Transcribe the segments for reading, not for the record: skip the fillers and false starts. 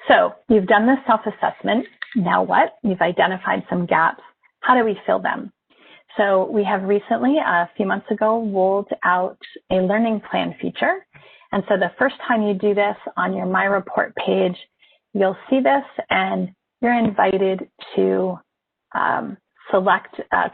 So you've done this self-assessment. Now what? You've identified some gaps. How do we fill them? So we have recently, a few months ago, rolled out a learning plan feature. And so the first time you do this on your My Report page, you'll see this and you're invited to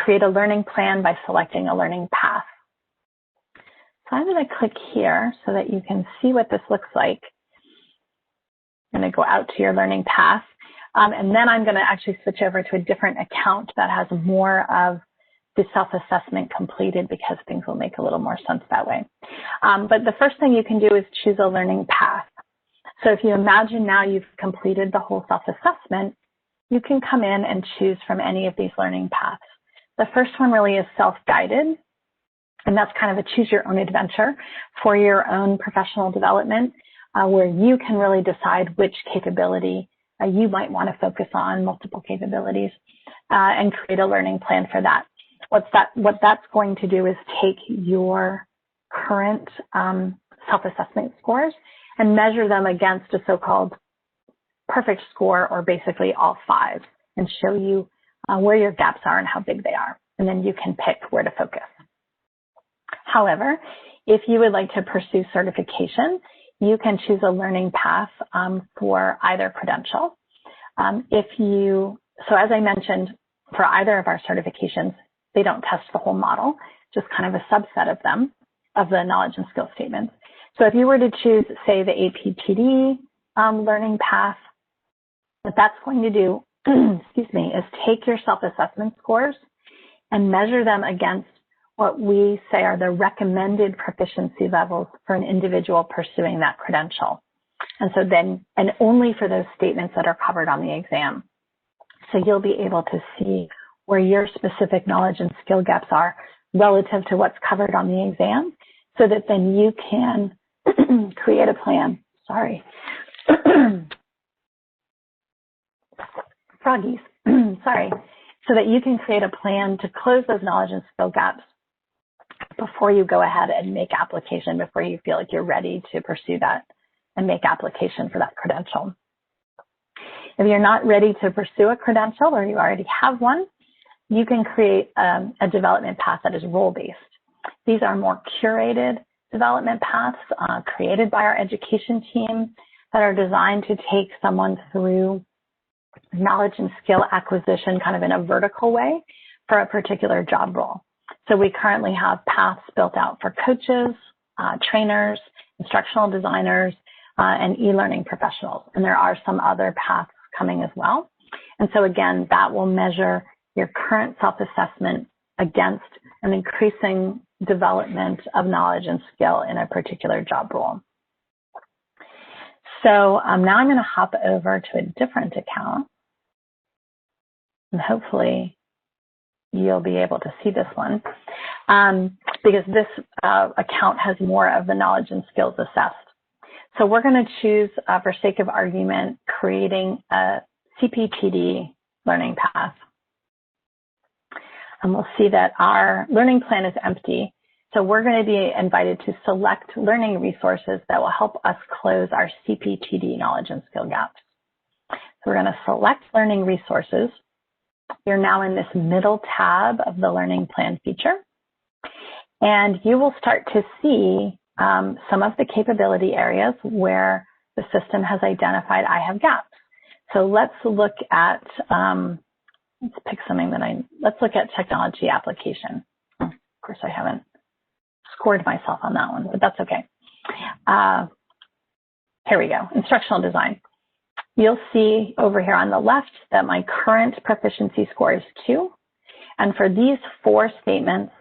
create a learning plan by selecting a learning path. So I'm going to click here so that you can see what this looks like. I'm going to go out to your learning path. And then I'm going to actually switch over to a different account that has more of the self-assessment completed because things will make a little more sense that way. But the first thing you can do is choose a learning path. So if you imagine now you've completed the whole self-assessment, you can come in and choose from any of these learning paths. The first one really is self-guided, and that's kind of a choose your own adventure for your own professional development, where you can really decide which capability you might want to focus on, multiple capabilities, and create a learning plan for that. What that's going to do is take your current self-assessment scores and measure them against a so-called perfect score, or basically all 5, and show you where your gaps are and how big they are. And then you can pick where to focus. However, if you would like to pursue certification, you can choose a learning path for either credential. So as I mentioned, for either of our certifications, they don't test the whole model, just kind of a subset of them, of the knowledge and skill statements. So if you were to choose, say, the ATD learning path, what that's going to do, excuse me, is take your self-assessment scores and measure them against what we say are the recommended proficiency levels for an individual pursuing that credential. And so then, and only for those statements that are covered on the exam. So you'll be able to see where your specific knowledge and skill gaps are relative to what's covered on the exam, so that then you can create a plan. Sorry. Froggies. Sorry. So that you can create a plan to close those knowledge and skill gaps before you go ahead and make application, before you feel like you're ready to pursue that and make application for that credential. If you're not ready to pursue a credential, or you already have one, you can create a development path that is role-based. These are more curated development paths created by our education team that are designed to take someone through knowledge and skill acquisition kind of in a vertical way for a particular job role. So we currently have paths built out for coaches, trainers, instructional designers, and e-learning professionals. And there are some other paths coming as well. And so again, that will measure your current self-assessment against an increasing development of knowledge and skill in a particular job role. So now I'm going to hop over to a different account, and hopefully you'll be able to see this one, because this account has more of the knowledge and skills assessed. So we're going to choose, for sake of argument, creating a CPTD learning path. And we'll see that our learning plan is empty. So we're going to be invited to select learning resources that will help us close our CPTD knowledge and skill gaps. So we're going to select learning resources. You're now in this middle tab of the learning plan feature. And you will start to see some of the capability areas where the system has identified I have gaps. So let's look at, let's pick something that let's look at technology application. Of course, I haven't scored myself on that one, but that's okay. Here we go, instructional design. You'll see over here on the left that my current proficiency score is 2. And for these 4 statements,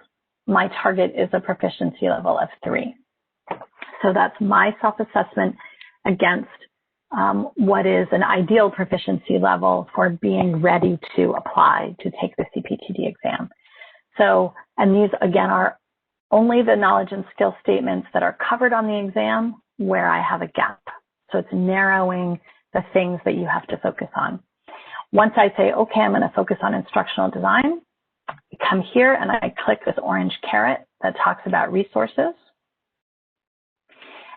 my target is a proficiency level of 3. So that's my self-assessment against what is an ideal proficiency level for being ready to apply to take the CPTD exam. So, and these again are only the knowledge and skill statements that are covered on the exam where I have a gap. So it's narrowing the things that you have to focus on. Once I say, okay, I'm going to focus on instructional design, I come here and I click this orange caret that talks about resources.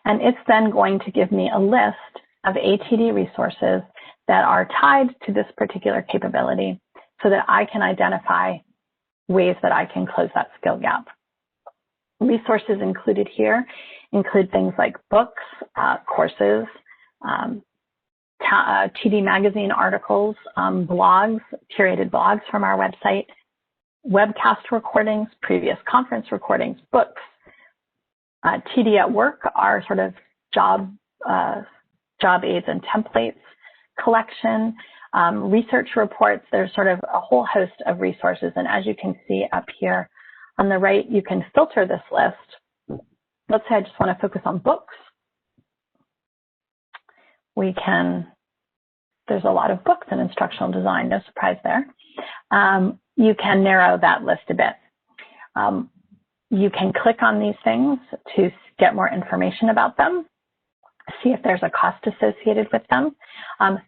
And it's then going to give me a list of ATD resources that are tied to this particular capability so that I can identify ways that I can close that skill gap. Resources included here include things like books, courses, TD Magazine articles, blogs, curated blogs from our website, webcast recordings, previous conference recordings, books. TD at Work are sort of job aids and templates collection, research reports. There's sort of a whole host of resources. And as you can see up here on the right, you can filter this list. Let's say I just want to focus on books. There's a lot of books in instructional design, no surprise there. You can narrow that list a bit. You can click on these things to get more information about them, see if there's a cost associated with them.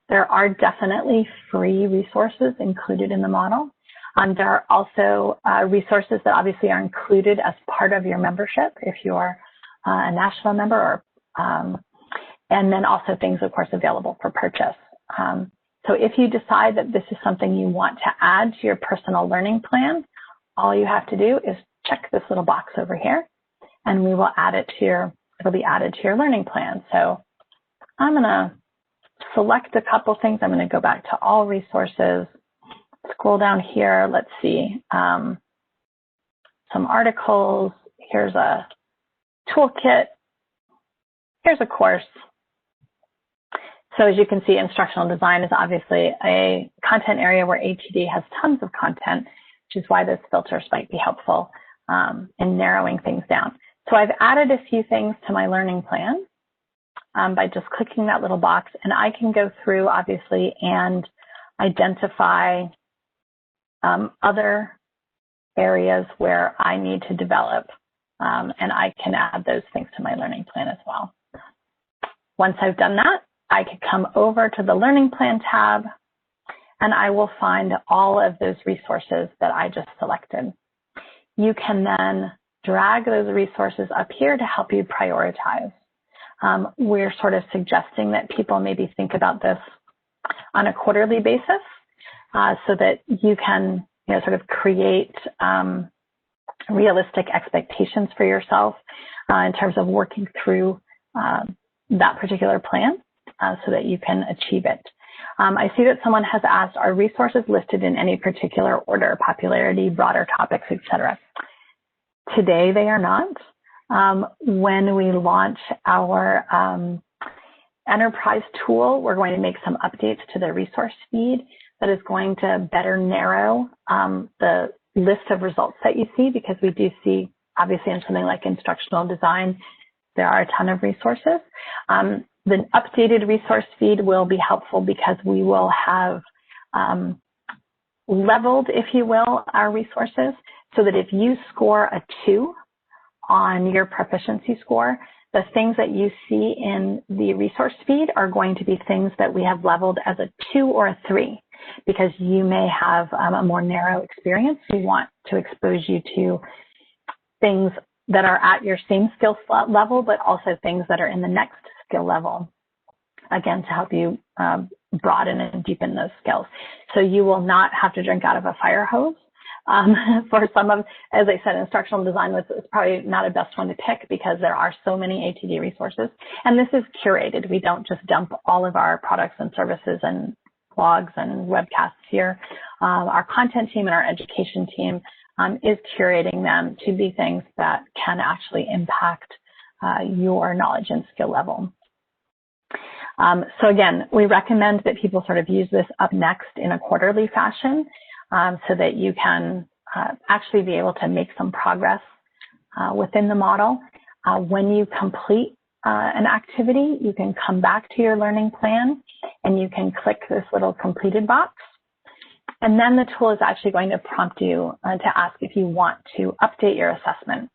There are definitely free resources included in the model. There are also resources that obviously are included as part of your membership if you're a national member, and then also things, of course, available for purchase. So if you decide that this is something you want to add to your personal learning plan, all you have to do is check this little box over here, and we will add it to it'll be added to your learning plan. So I'm going to select a couple things. I'm going to go back to all resources, scroll down here. Let's see, some articles. Here's a toolkit. Here's a course. So as you can see, instructional design is obviously a content area where ATD has tons of content, which is why those filters might be helpful in narrowing things down. So I've added a few things to my learning plan by just clicking that little box, and I can go through, obviously, and identify other areas where I need to develop, and I can add those things to my learning plan as well. Once I've done that, I could come over to the Learning Plan tab, and I will find all of those resources that I just selected. You can then drag those resources up here to help you prioritize. We're sort of suggesting that people maybe think about this on a quarterly basis so that you can sort of create realistic expectations for yourself in terms of working through that particular plan so that you can achieve it. I see that someone has asked, are resources listed in any particular order, popularity, broader topics, etc.? Today, they are not. When we launch our enterprise tool, we're going to make some updates to the resource feed that is going to better narrow the list of results that you see, because we do see, obviously, in something like instructional design, there are a ton of resources. The updated resource feed will be helpful because we will have leveled, if you will, our resources so that if you score a 2 on your proficiency score, the things that you see in the resource feed are going to be things that we have leveled as a 2 or a 3, because you may have a more narrow experience. We want to expose you to things that are at your same skill level, but also things that are in the next skill level, again, to help you broaden and deepen those skills. So you will not have to drink out of a fire hose. For some of, as I said, instructional design is probably not a best one to pick because there are so many ATD resources. And this is curated. We don't just dump all of our products and services and blogs and webcasts here. Our content team and our education team is curating them to be things that can actually impact your knowledge and skill level. So again, we recommend that people sort of use this up next in a quarterly fashion so that you can actually be able to make some progress within the model. When you complete an activity, you can come back to your learning plan and you can click this little completed box. And then the tool is actually going to prompt you to ask if you want to update your assessment.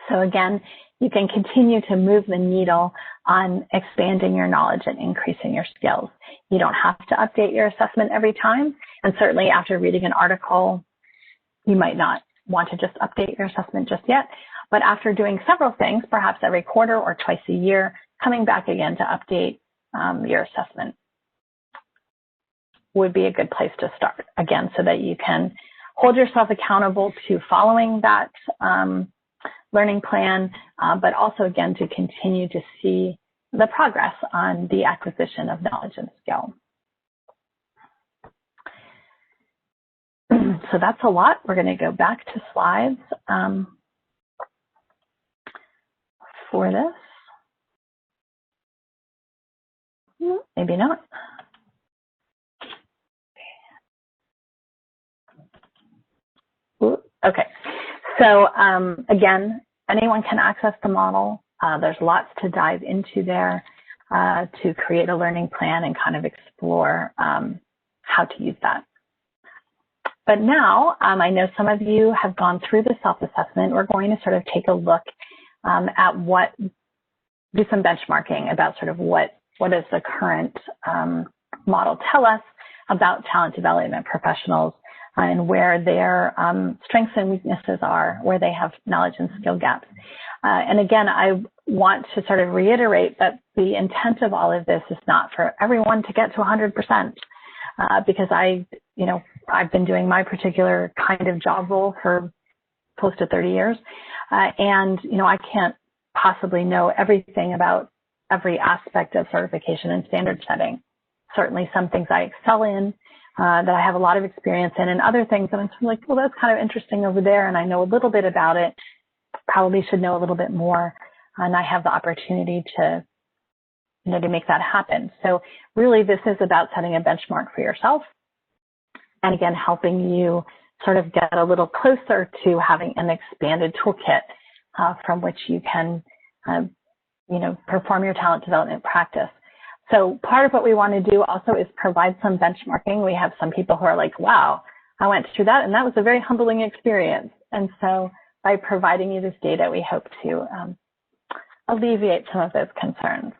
So again, you can continue to move the needle on expanding your knowledge and increasing your skills. You don't have to update your assessment every time. And certainly after reading an article, you might not want to just update your assessment just yet. But after doing several things, perhaps every quarter or twice a year, coming back again to update your assessment would be a good place to start, again, so that you can hold yourself accountable to following that learning plan, but also, again, to continue to see the progress on the acquisition of knowledge and skill. So that's a lot. We're going to go back to slides for this. Maybe not. Okay, so again, anyone can access the model. There's lots to dive into there to create a learning plan and kind of explore how to use that. But now, I know some of you have gone through the self-assessment. We're going to sort of take a look at do some benchmarking about sort of what does the current model tell us about talent development professionals and where their strengths and weaknesses are, where they have knowledge and skill gaps. And again, I want to sort of reiterate that the intent of all of this is not for everyone to get to 100%, because I've been doing my particular kind of job role for close to 30 years. And, I can't possibly know everything about every aspect of certification and standard setting. Certainly some things I excel in, that I have a lot of experience in, and other things that I'm sort of like, well, that's kind of interesting over there, and I know a little bit about it, probably should know a little bit more, and I have the opportunity to, to make that happen. So really this is about setting a benchmark for yourself, and again, helping you sort of get a little closer to having an expanded toolkit from which you can, perform your talent development practice. So part of what we want to do also is provide some benchmarking. We have some people who are like, wow, I went through that, and that was a very humbling experience. And so by providing you this data, we hope to alleviate some of those concerns.